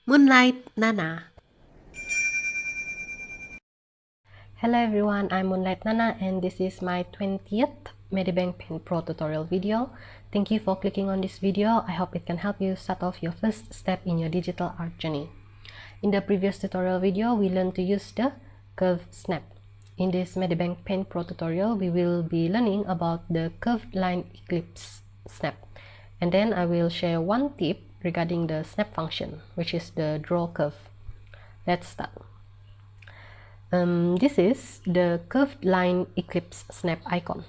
Moonlight Nana. Hello everyone, I'm Moonlight Nana and this is my 20th Medibang Paint Pro tutorial video. Thank you for clicking on this video. I hope it can help you start off your first step in your digital art journey. In the previous tutorial video, we learned to use the curve snap. In this Medibang Paint Pro tutorial, we will be learning about the curved line eclipse snap. And then I will share one tip regarding the snap function, which is the draw curve. Let's start. This is the curved line eclipse snap icon.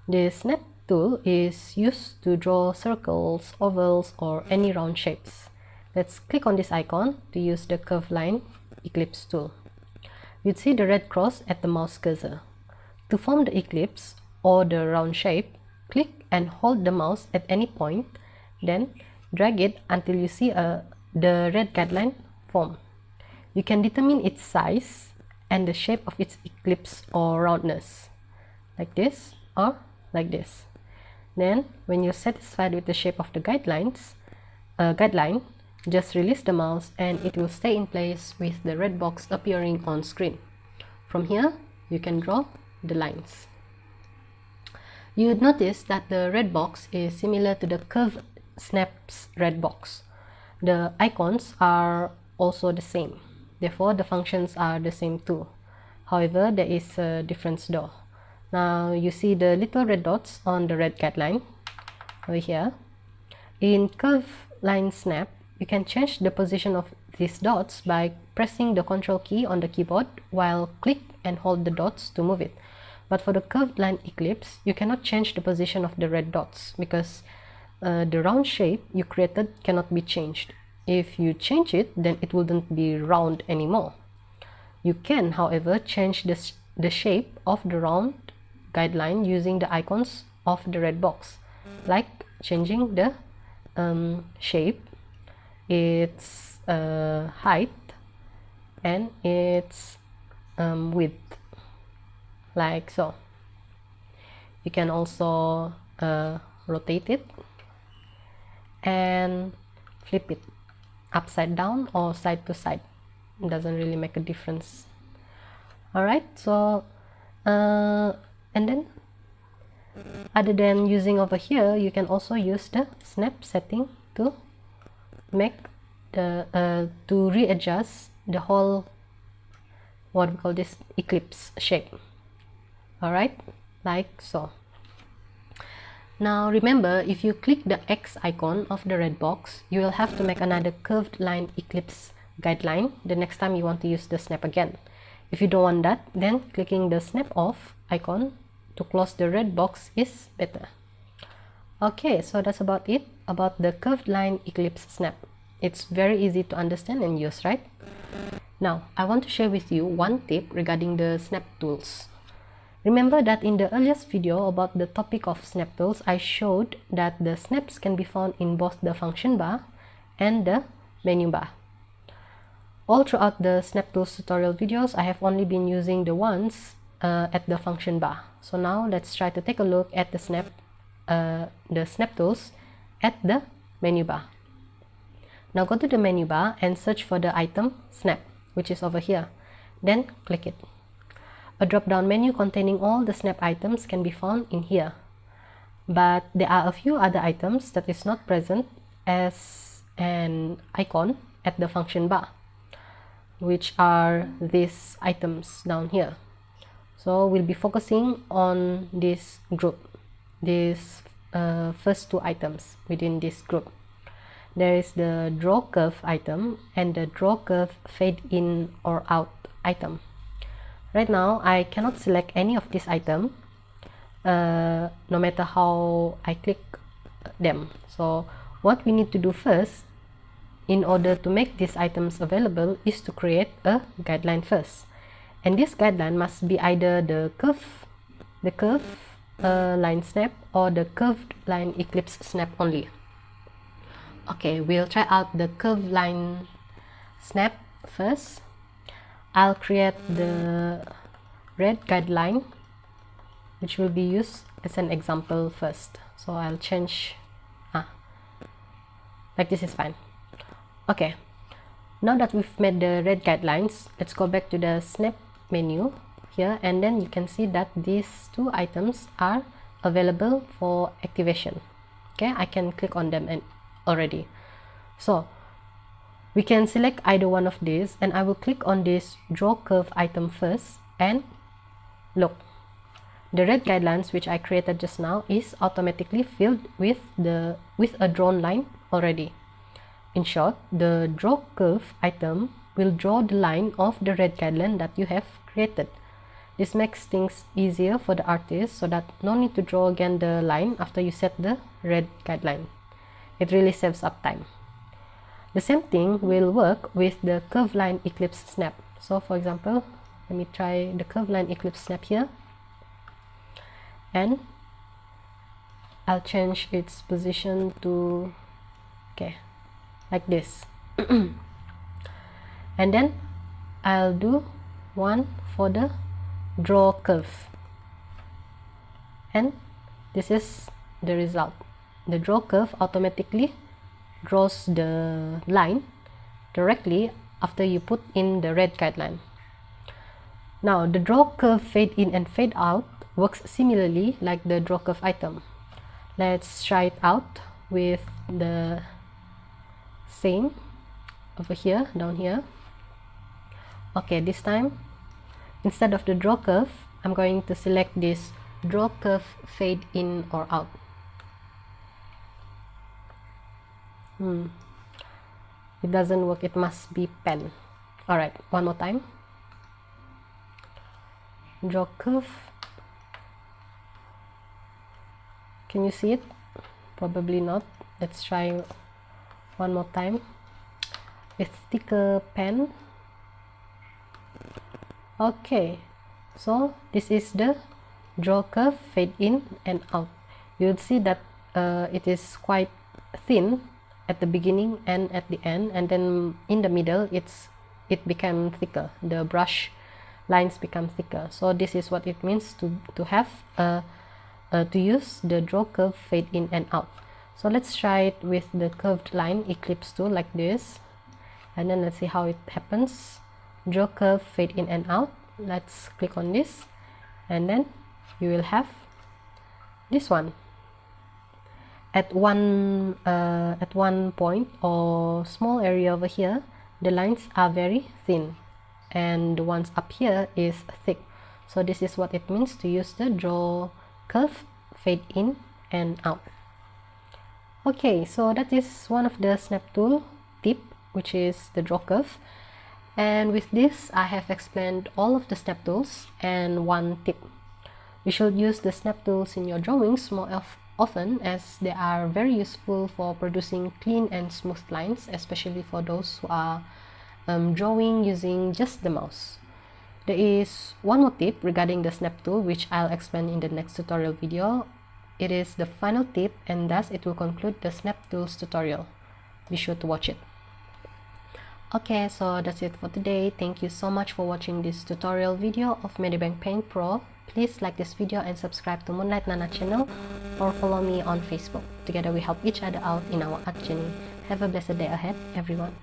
The snap tool is used to draw circles, ovals, or any round shapes. Let's click on this icon to use the curved line eclipse tool. You'd see the red cross at the mouse cursor. To form the eclipse or the round shape, click and hold the mouse at any point, then drag it until you see the red guideline form. You can determine its size and the shape of its eclipse or roundness, like this or like this. Then, when you're satisfied with the shape of the guideline, just release the mouse and it will stay in place with the red box appearing on screen. From here, you can draw the lines. You would notice that the red box is similar to the curved snap's red box. The icons are also the same. Therefore, the functions are the same too. However, there is a difference though. Now, you see the little red dots on the red guideline over here. In curve line snap, you can change the position of these dots by pressing the Ctrl key on the keyboard while click and hold the dots to move it. But for the curved line eclipse, you cannot change the position of the red dots because the round shape you created cannot be changed. If you change it, then it wouldn't be round anymore. You can, however, change the shape of the round guideline using the icons of the red box, like changing the shape, its height, and its width, like so. You can also rotate it and flip it upside down or side to side. It doesn't really make a difference. Alright, so and then other than using over here, you can also use the snap setting to make the to readjust the whole, what we call this, eclipse shape. Alright, like so. Now remember, if you click the X icon of the red box, you will have to make another curved line eclipse guideline the next time you want to use the snap again. If you don't want that, then clicking the snap off icon to close the red box is better. Okay, so that's about it about the curved line eclipse snap. It's very easy to understand and use, right? Now, I want to share with you one tip regarding the snap tools. Remember that in the earliest video about the topic of snap tools, I showed that the snaps can be found in both the function bar and the menu bar. All throughout the snap tools tutorial videos, I have only been using the ones at the function bar. So now let's try to take a look at the snap tools at the menu bar. Now go to the menu bar and search for the item snap, which is over here. Then click it. A drop-down menu containing all the snap items can be found in here. But there are a few other items that is not present as an icon at the function bar, which are these items down here. So we'll be focusing on this group, these first two items within this group. There is the draw curve item and the draw curve fade in or out item. Right now, I cannot select any of this item, no matter how I click them. So what we need to do first, in order to make these items available, is to create a guideline first. And this guideline must be either the curve line snap or the curved line eclipse snap only. Okay, we'll try out the curved line snap first. I'll create the red guideline, which will be used as an example first. So I'll change like this is fine. Okay, Now that we've made the red guidelines, let's go back to the snap menu here, and then you can see that these two items are available for activation. Okay, I can click on them and already. So we can select either one of these, and I will click on this draw curve item first, and look, the red guidelines which I created just now is automatically filled with a drawn line already. In short, the draw curve item will draw the line of the red guideline that you have created. This makes things easier for the artist, so that no need to draw again the line after you set the red guideline. It really saves up time. The same thing will work with the curve line eclipse snap. So for example, let me try the curve line eclipse snap here, and I'll change its position to, okay, like this. And then I'll do one for the draw curve, and this is the result. The draw curve automatically draws the line directly after you put in the red guideline. Now the draw curve fade in and fade out works similarly like the draw curve item. Let's try it out with the same over here, down here. Okay, this time instead of the draw curve, I'm going to select this draw curve fade in or out. It doesn't work, it must be pen. Alright, one more time. Draw curve. Can you see it? Probably not. Let's try one more time with thicker pen. Okay, so this is the draw curve fade in and out. You'll see that it is quite thin at the beginning and at the end, and then in the middle it became thicker. The brush lines become thicker. So this is what it means to have to use the draw curve fade in and out. So let's try it with the curved line eclipse tool like this, and then let's see how it happens. Draw curve fade in and out. Let's click on this, and then you will have this one. At one point or small area over here, the lines are very thin, and the ones up here is thick. So this is what it means to use the draw curve fade in and out. Okay, so that is one of the snap tool tip, which is the draw curve. And with this, I have explained all of the snap tools and one tip. You should use the snap tools in your drawings more often, as they are very useful for producing clean and smooth lines, especially for those who are drawing using just the mouse. There is one more tip regarding the snap tool, which I'll explain in the next tutorial video. It is the final tip, and thus it will conclude the snap tools tutorial. Be sure to watch it. Okay, so that's it for today. Thank you so much for watching this tutorial video of Medibang Paint Pro. Please like this video and subscribe to Moonlight Nana channel, or follow me on Facebook. Together we help each other out in our art journey. Have a blessed day ahead, everyone.